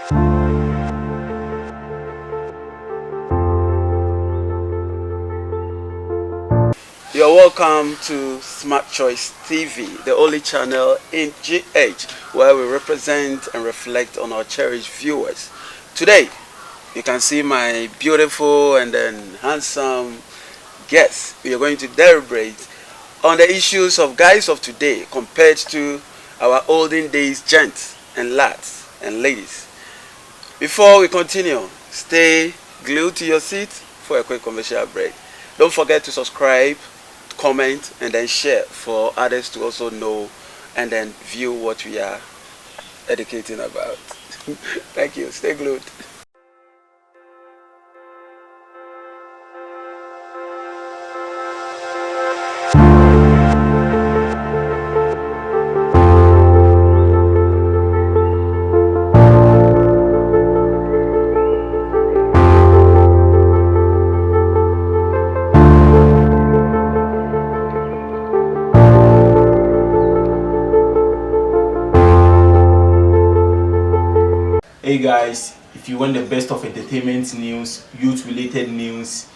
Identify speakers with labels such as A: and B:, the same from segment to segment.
A: You're welcome to Smartchoiice TV, the only channel in GH where we represent and reflect on our cherished viewers. Today, you can see my beautiful and then handsome guests. We are going to deliberate on the issues of guys of today compared to our olden days gents and lads and ladies. Before we continue, stay glued to your seat for a quick commercial break. Don't forget to subscribe, comment, and then share for others to also know and then view what we are educating about. Thank you. Stay glued.
B: Hey guys, if you want the best of entertainment news, youth related news,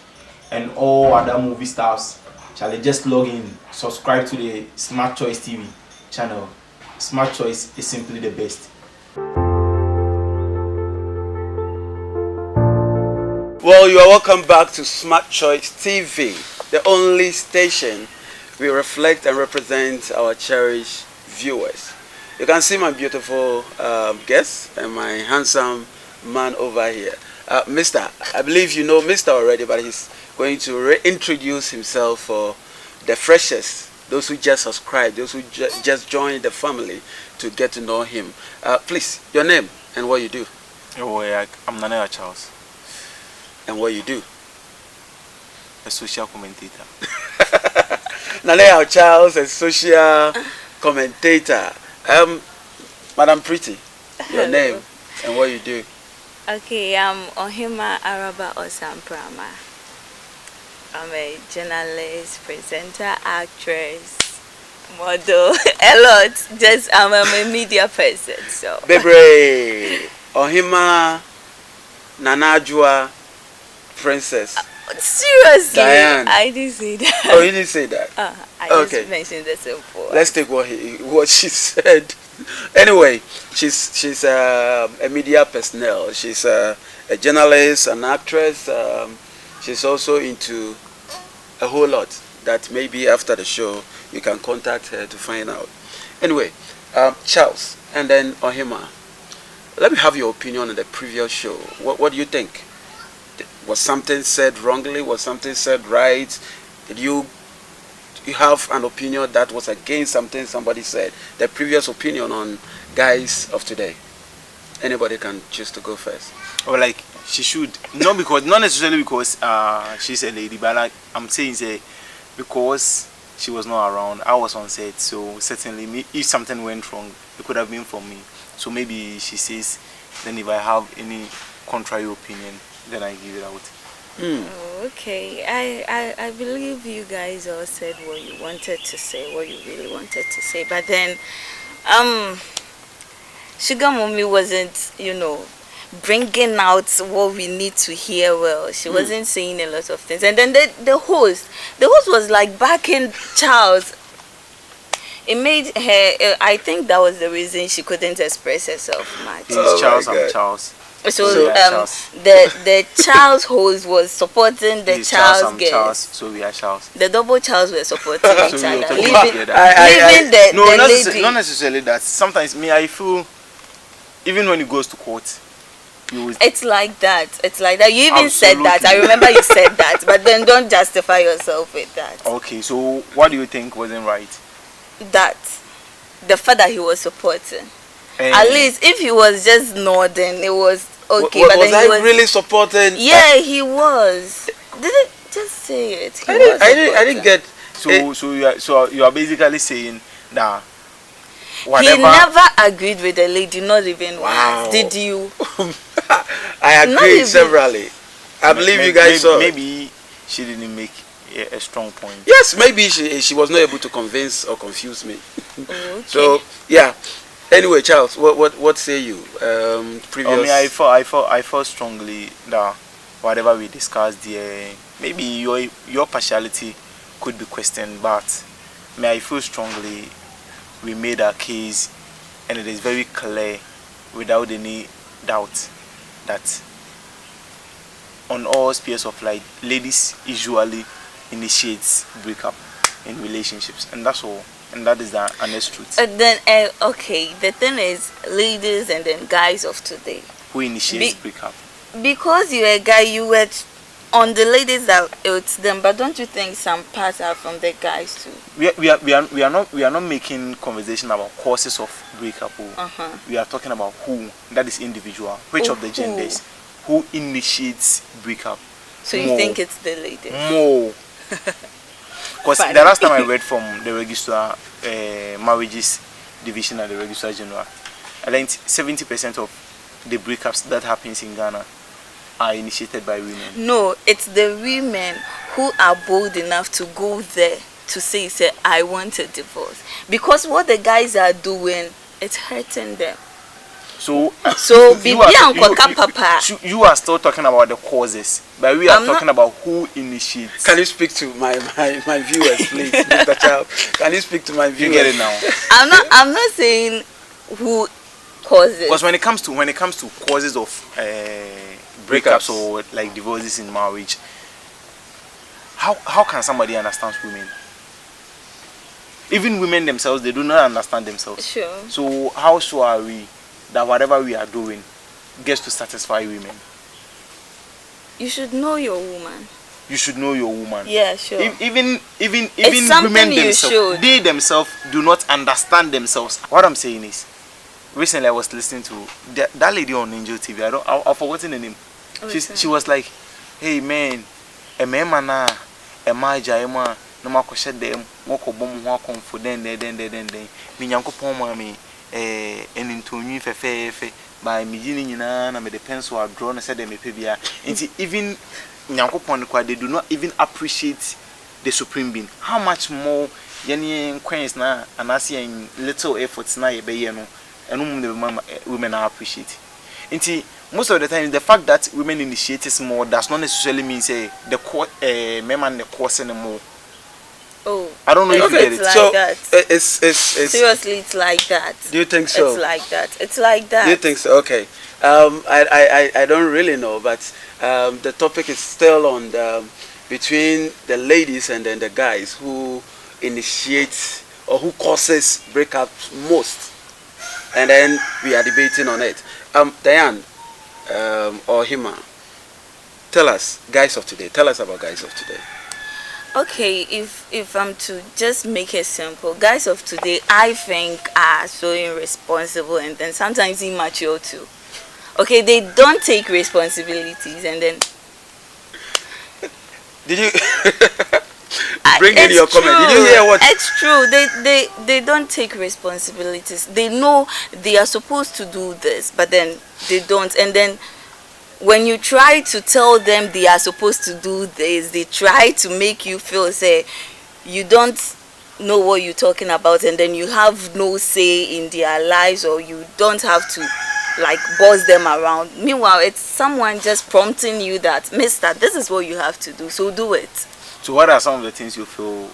B: and all other movie stars, shall just log in, subscribe to the Smartchoiice TV channel. Smartchoiice is simply the best.
A: Well, you are welcome back to Smartchoiice TV, the only station we reflect and represent our cherished viewers. You can see my beautiful guest and my handsome man over here. Mr. I believe you know Mr. already, but he's going to reintroduce himself for the freshest, those who just subscribed, those who just joined the family to get to know him. Please, your name and what you do.
C: Oh, yeah, I'm Nanea Charles.
A: And what you do.
C: A social commentator.
A: Nanea Charles, a social commentator. Madam Pretty, your name and what you do.
D: Okay, I'm Ohima Araba Osamprama. I'm a journalist, presenter, actress, model, a lot. Just I'm a media person, so.
A: Bebre, Ohima, Nanajua, Princess.
D: Seriously,
A: Diane.
D: I didn't say that.
A: Oh, you didn't say that.
D: I
A: Okay.
D: just mentioned the simple.
A: Let's take what she said. Anyway, she's a media personnel. She's a journalist, an actress. She's also into a whole lot that maybe after the show you can contact her to find out. Anyway, Charles and then Ohima, let me have your opinion on the previous show. What do you think? Was something said wrongly? Was something said right? Did you have an opinion that was against something somebody said? The previous opinion on guys of today. Anybody can choose to go first.
C: Or like she should, not necessarily because she's a lady, but like I'm saying, say because she was not around, I was on set, so certainly if something went wrong, it could have been for me. So maybe she says, then if I have any contrary opinion, then I give it out.
D: Okay, I believe you guys all said what you wanted to say, what you really wanted to say, but then Sugar Mommy wasn't, bringing out what we need to hear well. She wasn't saying a lot of things. And then the host was like backing Charles. It made her, I think that was the reason she couldn't express herself much.
C: This is Charles, I'm Charles.
D: So the Charles host was supporting the Charles guest.
C: Charles, so we are Charles.
D: The double Charles were supporting each
C: So we
D: other.
C: are
D: Leaving
C: talking
D: the
C: no,
D: lady.
C: not necessarily that. Sometimes I feel, even when it goes to court,
D: It's like that. You even said that.
C: Absolutely.
D: I remember you said that. But then don't justify yourself with that.
C: Okay, so what do you think wasn't right?
D: That the fact that he was supporting. At least if he was just nodding, it was okay. But
A: Was
D: then
A: I really supporting?
D: Yeah, he was. Did it just say it?
A: I didn't get.
C: So you are basically saying that whatever.
D: He never agreed with the lady, not even
A: Wow.
D: once. Did you?
A: I agreed severally. I believe you guys saw.
C: Maybe she didn't make a strong point.
A: Yes, maybe she was not able to convince or confuse me.
D: Okay.
A: So yeah. Anyway, Charles, what say you? Previous.
C: Me, I felt strongly that whatever we discussed there, maybe your partiality could be questioned, but me, I feel strongly we made our case, and it is very clear, without any doubt, that on all spheres of life, ladies usually initiates breakup in relationships, and that's all. And that is the honest truth.
D: Then okay, the thing is, ladies and then guys of today.
C: Who initiates breakup?
D: Because you're a guy, you were on the ladies that it's them, but don't you think some parts are from the guys too?
C: We are not making conversation about causes of breakup. We are talking about who, that is individual. Which of the genders who initiates breakup?
D: So you think it's the ladies?
C: More. Because the last time I read from the Register Marriages Division at the Register General, I learned 70% of the breakups that happens in Ghana are initiated by women.
D: No, it's the women who are bold enough to go there to say I want a divorce. Because what the guys are doing, it's hurting them.
C: So
D: you
C: are still talking about the causes, but we are talking about who initiates.
A: Can you speak to my viewers, please, Mr. Child? Can you speak to my viewers?
C: You get it now.
D: I'm not saying who causes.
C: Because when it comes to causes of breakups or like divorces in marriage, how can somebody understand women? Even women themselves, they do not understand themselves.
D: Sure.
C: So how sure are we that whatever we are doing gets to satisfy women?
D: You should know your woman.
C: You should know your woman.
D: Yeah, sure.
C: Even women themselves, they themselves do not understand themselves. What I'm saying is, recently I was listening to that lady on Angel TV. I've forgotten the name. She was like, "Hey man, a man na a maja ema no makoshe dem woko bom ho akonfo den mi nyankopon ma mi enintonwi fefefe by me yini nyina na me the pencil I draw na said them bia nti even nyankopon kwa they do not even appreciate the supreme being. How much more yene queens na anase little efforts na ye be ye no enum the women are appreciate. Nti most of the time the fact that women initiate is more does not necessarily mean say the men and the cause anymore.
D: Oh,
C: I don't know if you get it.
D: Like
A: so
D: that.
A: It's
D: seriously, it's like that.
A: Do you think so?
D: It's like that. It's like that.
A: Do you think so? Okay. I don't really know, but the topic is still on between the ladies and then the guys who initiate or who causes breakups most, and then we are debating on it. Diane or Hima, tell us, guys of today. Tell us about guys of today.
D: Okay, if I'm to just make it simple, guys of today, I think are so irresponsible and then sometimes immature too. Okay, they don't take responsibilities and then.
A: Did you bring in your comment? Did you hear what?
D: It's true. They don't take responsibilities. They know they are supposed to do this, but then they don't. And then when you try to tell them they are supposed to do this, they try to make you feel say you don't know what you're talking about, and then you have no say in their lives, or you don't have to like boss them around. Meanwhile, it's someone just prompting you that, Mister, this is what you have to do, so do it.
C: So what are some of the things you feel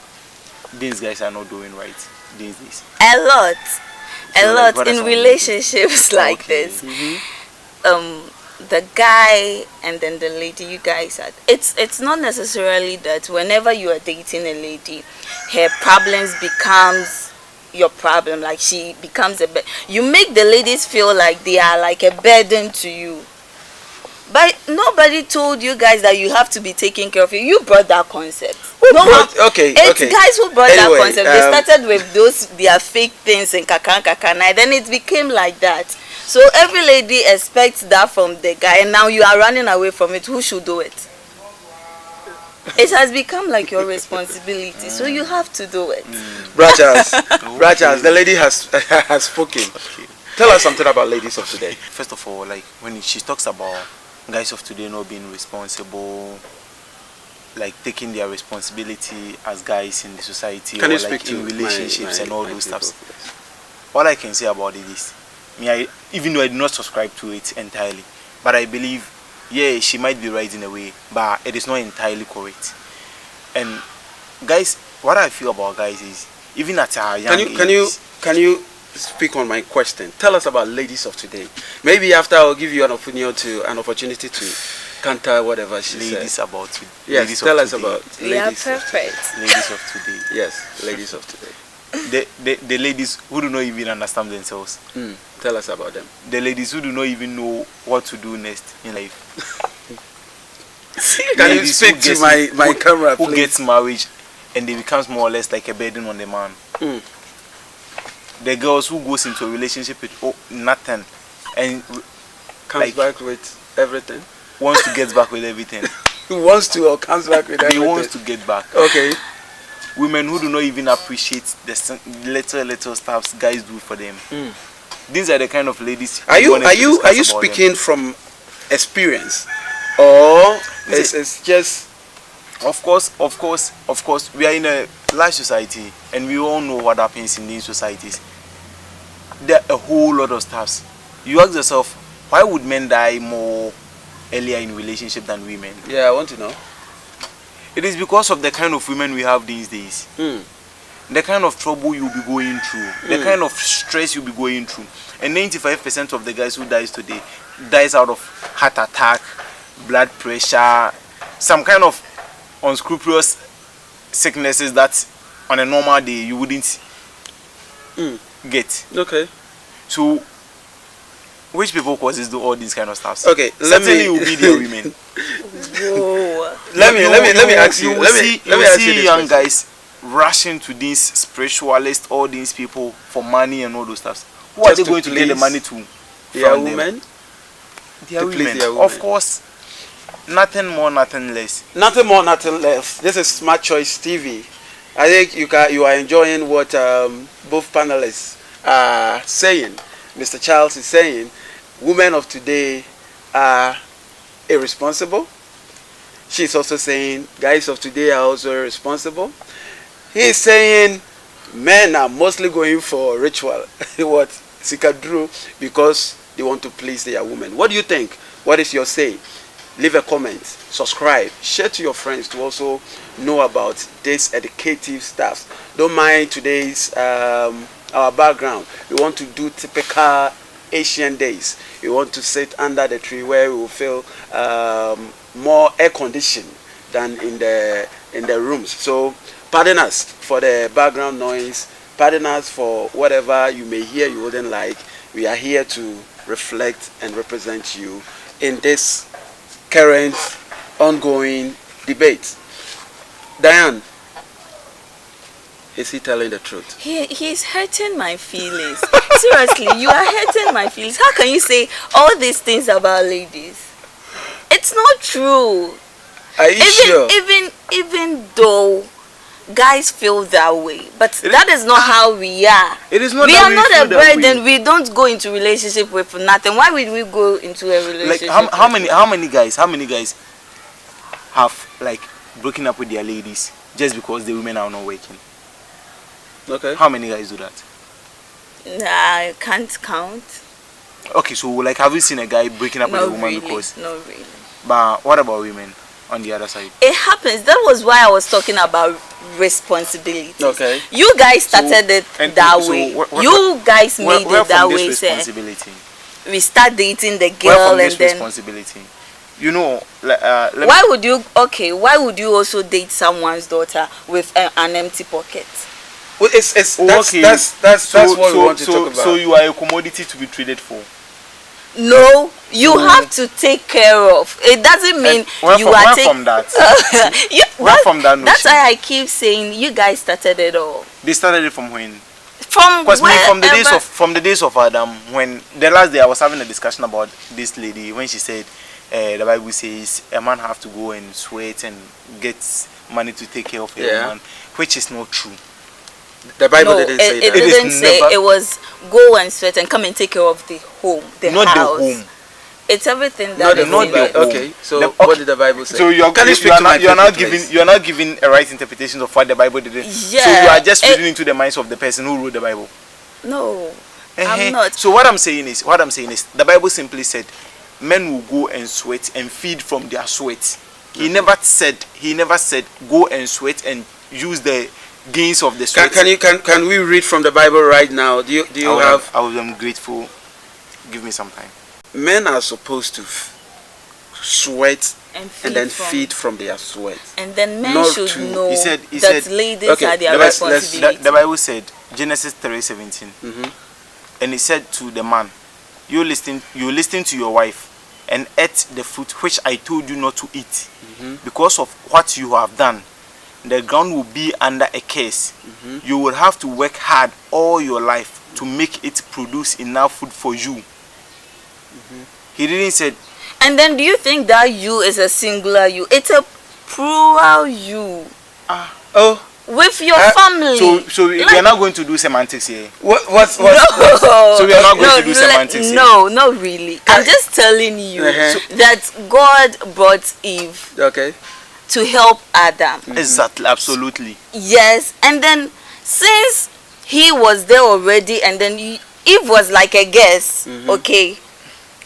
C: these guys are not doing right these days?
D: A lot.
C: So
D: A lot in relationships like this. The guy and then the lady, you guys are, it's not necessarily that whenever you are dating a lady, her problems becomes your problem, like she becomes you make the ladies feel like they are like a burden to you, but nobody told you guys that you have to be taking care of you. You brought that concept. It's guys who brought that concept. They started with those their fake things and kakana, then it became like that. So every lady expects that from the guy, and now you are running away from it. Who should do it? It has become like your responsibility, so you have to do it.
A: Rajas, the lady has spoken.
C: Okay.
A: Tell us something about ladies of today.
C: First of all, like when she talks about guys of today not being responsible, like taking their responsibility as guys in the society,
A: Can
C: or
A: you speak
C: like
A: to
C: in relationships and all those
A: people,
C: stuff. all I can say about it is, even though I do not subscribe to it entirely, but I believe, yeah, she might be right in a way, but it is not entirely correct. And guys, what I feel about guys is, even at our young
A: Can you speak on my question? Tell us about ladies of today. Maybe after I'll give you an opportunity to counter whatever she
C: ladies
A: said.
C: about today.
A: Yes,
C: ladies
A: tell
C: of
A: us
C: today.
A: about
D: We are
A: ladies.
D: perfect.
C: Ladies of today.
A: Yes, ladies of today.
C: The ladies who do not even understand themselves.
A: Tell us about them.
C: The ladies who do not even know what to do next in life.
A: Can you
C: Ladies
A: speak
C: who
A: to
C: gets-
A: my camera,
C: who
A: please?
C: gets married and they becomes more or less like a burden on the man. The girls who goes into a relationship with nothing and
A: Comes
C: like-
A: back with everything.
C: wants to get back with everything.
A: Who wants to or comes back with
C: He
A: everything?
C: wants to get back.
A: Okay.
C: Women who do not even appreciate the little stuffs guys do for them. These are the kind of ladies.
A: Are you
C: we wanted to discuss about them.
A: speaking from experience, or it's just?
C: Of course, we are in a large society, and we all know what happens in these societies. There are a whole lot of stuffs. You ask yourself, why would men die more earlier in relationship than women?
A: Yeah, I want to know.
C: It is because of the kind of women we have these days. The kind of trouble you'll be going through, the kind of stress you'll be going through. And 95% of the guys who dies today dies out of heart attack, blood pressure, some kind of unscrupulous sicknesses that on a normal day you wouldn't get.
A: Okay.
C: So which people causes do all these kind of stuff?
A: Okay,
C: Certainly it will be the women.
D: Whoa.
A: Let me ask you. Let me ask you this
C: young
A: question.
C: guys rushing to these spiritualists, all these people for money and all those stuff. Who are
A: Just
C: they
A: to
C: going to get the
A: please
C: money to?
A: They are
C: from them?
A: women.
C: They are
A: To please
C: women.
A: their women.
C: Of course, nothing more, nothing less.
A: Nothing more, nothing less. This is Smart Choice TV. I think you are enjoying what both panelists are saying. Mr. Charles is saying, women of today are irresponsible. She's also saying, guys of today are also irresponsible. He's saying, men are mostly going for ritual, what Sikadru, because they want to please their women. What do you think? What is your say? Leave a comment, subscribe, share to your friends to also know about this educative stuff. Don't mind today's our background. We want to do typical Asian days. We want to sit under the tree where we will feel more air conditioned than in the rooms. So pardon us for the background noise. Pardon us for whatever you may hear you wouldn't like. We are here to reflect and represent you in this current ongoing debate. Diane, is he telling the truth?
D: He's hurting my feelings. Seriously, you are hurting my feelings. How can you say all these things about ladies? It's not true.
A: Are you sure?
D: Even though guys feel that way, but that is not how we are.
C: It is not
D: We
C: that
D: are
C: we
D: not
C: feel
D: a
C: that
D: burden.
C: way.
D: We don't go into relationship with nothing. Why would we go into a
C: Like
D: relationship?
C: how many guys have like broken up with their ladies just because the women are not working?
A: Okay.
C: How many guys do that?
D: Nah, I can't count.
C: Okay, so like have you seen a guy breaking up with a
D: Not
C: woman
D: really.
C: because?
D: Not really.
C: But what about women on the other side?
D: It happens. That was why I was talking about responsibility.
A: Okay.
D: You guys started it
C: and
D: that
C: so
D: way.
C: where-
D: You guys made
C: Where
D: it that
C: from
D: way.
C: this
D: Sir.
C: responsibility?
D: We start dating the
C: Where
D: girl
C: from this
D: and then.
C: responsibility? You know, let me-
D: Why would you? Okay. Why would you also date someone's daughter with an empty pocket?
A: Well, that's
C: okay.
A: that's what we want to talk about.
C: So you are a commodity to be traded for.
D: No, you have to take care of. It doesn't mean you are
C: where
D: taking.
C: from that?
D: Where
C: from that
D: That's
C: notion?
D: why I keep saying you guys started it all.
C: They started it from when?
D: From
C: Because from
D: wherever-
C: the days of Adam, when the last day I was having a discussion about this lady when she said the Bible says a man have to go and sweat and get money to take care of a woman, which is not true.
A: The Bible
D: No,
A: didn't say
D: it
A: that.
C: is
D: didn't say.
C: never-
D: It was go and sweat and come and take care of the home, the
C: Not
D: house.
C: the home.
D: It's everything
A: Not
D: that
A: the
D: is
C: not
D: in
C: the
D: it.
C: home.
A: Okay. So
C: The-
A: what did the Bible say?
C: So you
A: Can you speak to my
C: are not
A: people,
C: giving
A: please?
C: you are not giving a right interpretation of what the Bible did. So you
D: Yeah,
C: are just reading into the minds of the person who wrote the Bible.
D: No, I'm not.
C: So what I'm saying is, the Bible simply said, men will go and sweat and feed from their sweat. He never said, go and sweat and use the gains of the sweat.
A: Can we read from the Bible right now? Do you have?
C: I am grateful. Give me some time.
A: Men are supposed to sweat and then
D: from-
A: feed from their sweat.
D: And then men
A: Not
D: should
A: to-
D: know
C: He said-
D: that ladies
A: Okay,
D: are their
A: let's-
D: responsibility.
C: The Bible said, Genesis 3:17,
A: Mhm.
C: and he said to the man, you listen to your wife and ate the fruit which I told you not to eat. Because of what you have done, the ground will be under a curse. You will have to work hard all your life to make it produce enough food for you. He didn't say,
D: And then do you think that you is a singular you? It's a plural you.
A: Oh,
D: With your family.
C: so we are not going to do semantics here.
A: what's
D: No.
C: So we are not going to do semantics here.
D: No, not really. I'm just telling you that God brought Eve
A: okay?
D: to help Adam.
C: Exactly, absolutely.
D: Yes, and then since he was there already, and then Eve was like a guest, okay,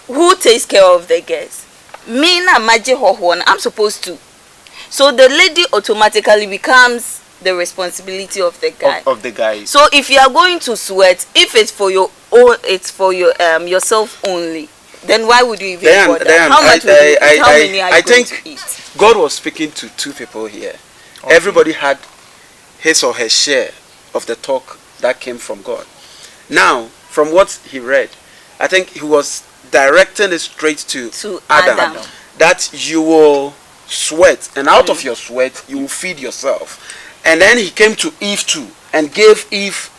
D: who takes care of the guest? Me na maji hohon, I'm supposed to. So the lady automatically becomes the responsibility of the guy.
C: Of the guy.
D: So if you are going to sweat, if it's for your own, it's for your yourself only, then why would you even bother? How much would you eat? How many are you going to eat?
A: God was speaking to two people here.
C: Okay.
A: Everybody had his or her share of the talk that came from God. Now, from what he read, I think he was directing it straight to Adam. That you will sweat, and out of your sweat you will feed yourself. And then he came to Eve too and gave Eve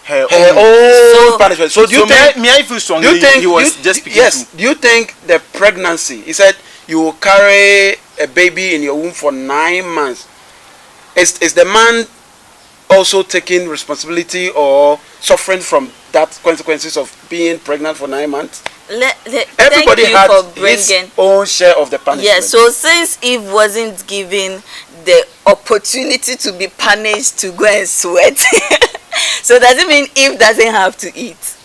A: her own punishment. So do you think?
C: May I feel strongly?
A: Do you think
C: he was just speaking
A: yes? Do you think the pregnancy? He said you will carry a baby in your womb for 9 months. Is the man also taking responsibility or suffering from that consequences of being pregnant for 9 months? Everybody
D: thank you
A: had
D: for
A: his
D: bringing.
A: own share of the punishment.
D: Yes, so since Eve wasn't given the opportunity to be punished to go and sweat, so does it mean Eve doesn't have to eat?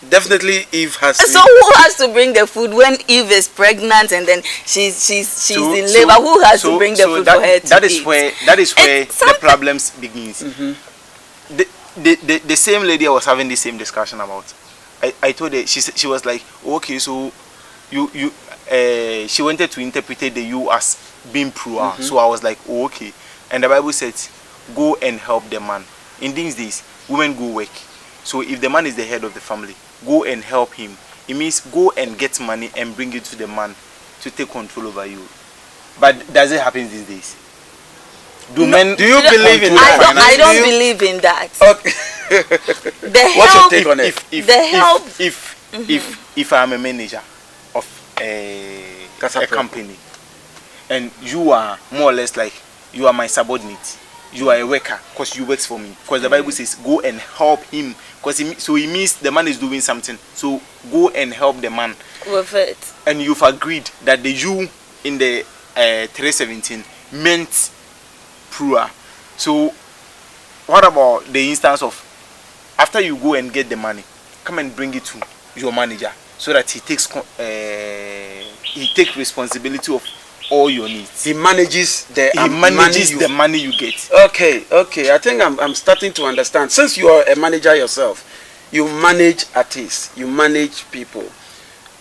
A: Definitely Eve has
D: So who has to bring the food when Eve is pregnant and then she's in labor? Who has to bring the food for her to
C: that
D: eat?
C: That is where the
D: something-
C: problems begins. The same lady I was having the same discussion about. I told her, she was like, okay, so she wanted to interpret the you as being plural. So I was like, oh, okay. And the Bible says, go and help the man. In these days, women go work. So if the man is the head of the family, go and help him. It means go and get money and bring it to the man to take control over you. But does it happen these days? Do you believe in that?
D: I don't believe in that.
A: Okay. What's your take on it?
C: If I'm a manager of a company and you are more or less like you are my subordinate, you are a worker because you work for me, because the Bible says go and help him, so it means the man is doing something, so go and help the man
D: With it.
C: and you've agreed that the you in the 317 meant plural. So what about the instance of after you go and get the money, come and bring it to your manager so that he takes responsibility of all your needs.
A: He manages the
C: money you get.
A: Okay. I think I'm starting to understand. Since you are a manager yourself, you manage artists, you manage people.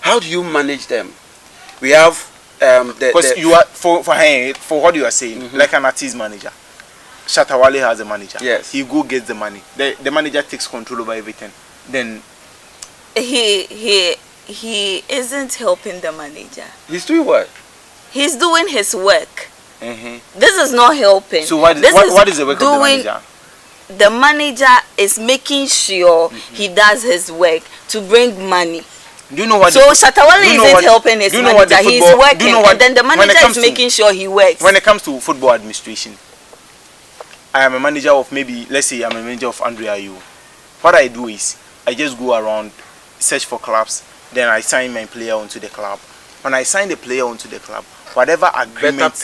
A: How do you manage them? We have
C: because you are for what you are saying, like an artist manager. Shatawale has a manager.
A: Yes.
C: He go gets the money. The manager takes control over everything. Then
D: He isn't helping the manager.
A: He's doing what?
D: He's doing his work.
C: Mm-hmm.
D: This is not helping.
C: So what is the work of the manager?
D: The manager is making sure he does his work to bring money.
C: Do you know what?
D: So Shatawale isn't helping his manager. He's working, and then the manager is making sure he works.
C: When it comes to football administration, I am a manager of maybe, let's say I'm a manager of Andrea U. What I do is I just go around, search for clubs, then I sign my player onto the club. When I sign the player onto the club, whatever agreement,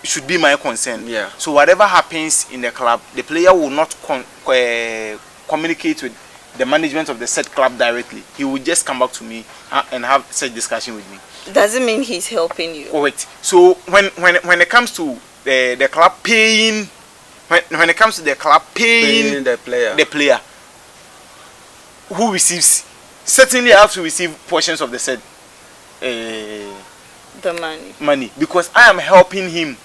C: should be my concern.
A: Yeah.
C: So whatever happens in the club, the player will not communicate with the management of the said club directly. He will just come back to me and have such discussion with me.
D: Doesn't mean he's helping you.
C: Oh wait. So when it comes to the club paying, when it comes to the club paying
A: the
C: player who receives, certainly I have to receive portions of the said
D: The
C: money because I am helping him.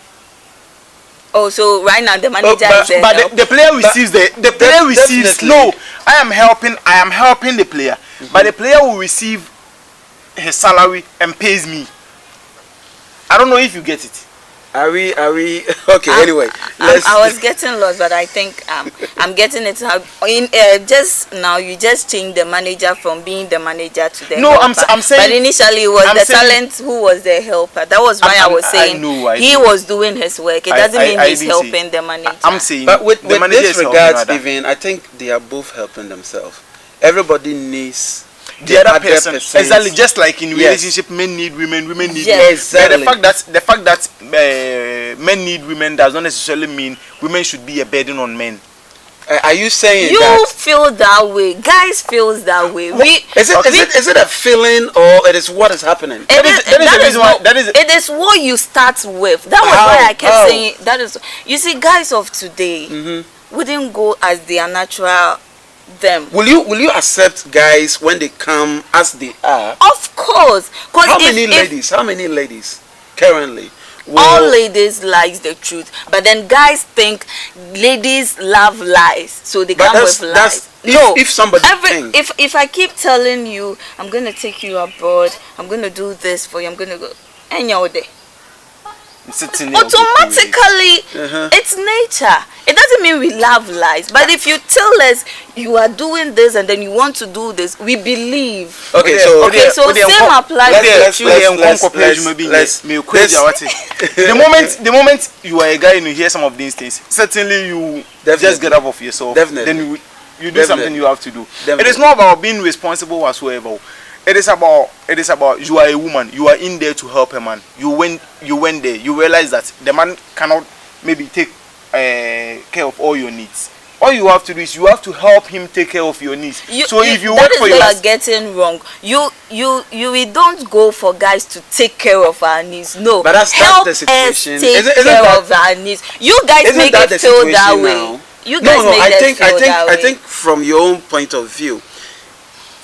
D: Oh, so right now the manager is there.
C: But the player receives the player receives.
A: Definitely.
C: No, I am helping the player, but the player will receive his salary and pays me. I don't know if you get it.
A: Are we okay? Anyway,
D: I was getting lost, but I think I'm getting it. Just now, you just changed the manager from being the manager to the helper.
C: I'm saying.
D: But initially, it was the talent who was the helper. That was why I was saying he was doing his work. It doesn't mean he's helping the manager.
C: I'm saying.
A: But with
C: the manager
A: this regards, even I think they are both helping themselves. Everybody needs
C: the other person. Exactly, just like in relationship, men need women, women need men.
A: Exactly.
C: But the fact that men need women does not necessarily mean women should be a burden on men.
A: Are you saying
D: you feel that way? Guys feels that way.
A: Is it a feeling or it is what is happening?
D: It is what you start with. That was why I kept saying that is. You see, guys of today wouldn't go as their natural them.
A: Will you accept guys when they come as they are?
D: Of course.
A: How many ladies currently?
D: All ladies likes the truth, but then guys think ladies love lies, so they come with lies.
A: If somebody
D: if I keep telling you I'm gonna take you abroad, I'm gonna do this for you, I'm gonna go and you're there. Automatically, it's nature. It doesn't mean we love lies, but if you tell us you are doing this and then you want to do this, we believe.
A: Okay,
D: so same applies.
C: The moment you are a guy and you hear some of these things, certainly you just get up of yourself.
A: Definitely.
C: Then you do something you have to do. Definitely. It is not about being responsible whatsoever. It is about you are a woman, you are in there to help a man. You went there, you realize that the man cannot maybe take care of all your needs. All you have to do is you have to help him take care of your needs. If you work for
D: you are getting wrong. We don't go for guys to take care of our needs. No,
A: but that's
D: help
A: the situation.
D: Us take care of our needs. You guys make it feel that way. You guys
A: I think from your own point of view,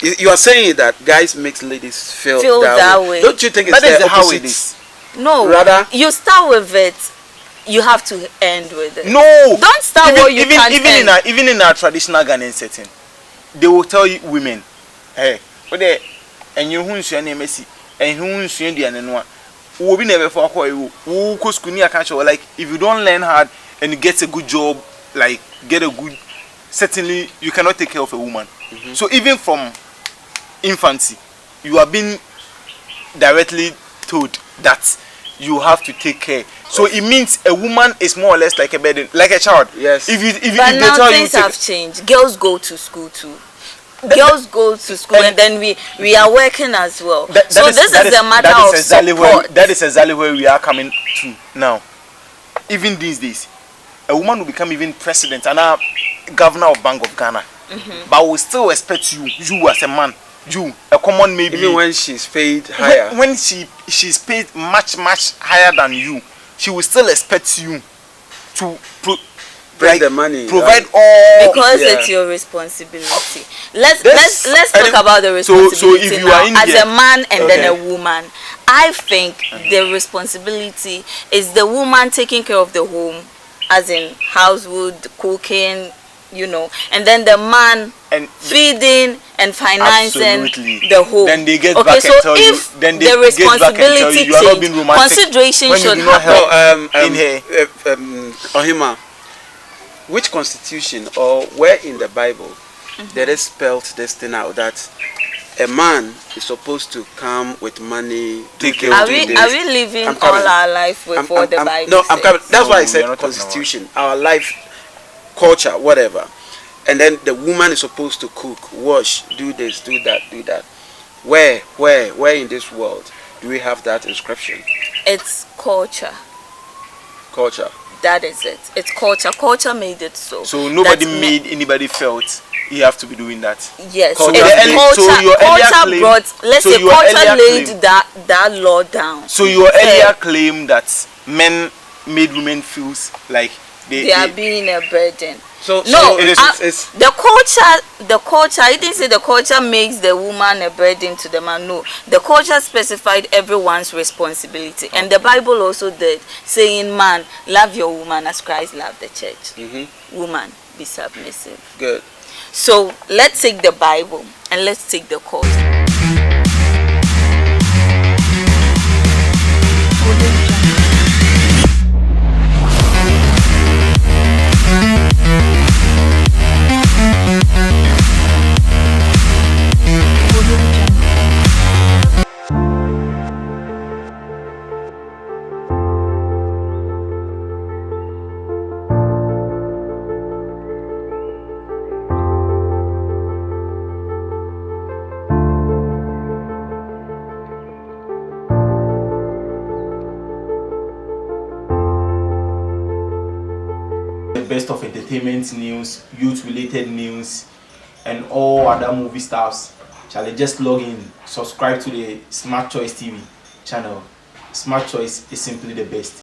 A: you are saying that guys make ladies feel that way. Don't you think it's the
C: how
A: opposite?
C: it is?
D: No,
A: rather
D: you start with it, you have to end with it.
C: No,
D: don't start what you can't end.
C: Even in our traditional Ghanaian setting, they will tell you women, hey, and you who share Messi and who share the another will be never for who like if you don't learn hard and you get a good job, like certainly you cannot take care of a woman. So even from infancy, you are being directly told that you have to take care. So it means a woman is more or less like a burden, like a child.
A: Yes.
D: But now things have changed. Girls go to school too. Girls go to school and then we are working as well. This is a matter of support.
C: That is exactly where we are coming to now. Even these days, a woman will become even president and a governor of Bank of Ghana. But we still expect you as a man, a common maybe.
A: Even when she's paid higher.
C: When she's paid much higher than you, she will still expect you to
A: bring the money,
C: provide all.
D: Because it's your responsibility. Let's talk about the responsibility
C: so if you
D: now.
C: are in
D: as
C: there,
D: a man and then a woman, I think the responsibility is the woman taking care of the home, as in household, cooking, and then the man feeding and financing the home.
C: Then they get
D: back
C: and tell you.
D: Then the responsibility change, consideration should happen.
A: Ohima, which constitution or where in the Bible there is spelled this thing out that a man is supposed to come with money?
D: Are we living all our life with what the Bible says?
A: I'm coming. That's why I said constitution, our life, culture, whatever. And then the woman is supposed to cook, wash, do this, do that. Where in this world do we have that inscription?
D: It's culture.
A: Culture.
D: That is it. It's culture. Culture made it so.
C: So nobody
D: That
C: made anybody felt you have to be doing that.
D: Yes,
A: So
D: it's
A: your
D: culture.
C: your earlier
D: Culture
C: claim-
D: brought. Let's
C: so
D: say
C: your
D: culture
C: earlier
D: laid
C: claim-
D: that law down.
C: So your
D: Fair.
C: earlier claim that men made women feel like
D: They are being a burden.
A: So
D: No,
A: it's
D: the culture. I didn't say the culture makes the woman a burden to the man. No, the culture specified everyone's responsibility, and the Bible also did, saying, "Man, love your woman as Christ loved the church. Woman, be submissive."
A: good.
D: So let's take the Bible and let's take the culture.
B: The best of entertainment news, youth related news, and all other movie stars. Shall just log in, subscribe to the Smart Choice TV channel. Smart Choice is simply the best.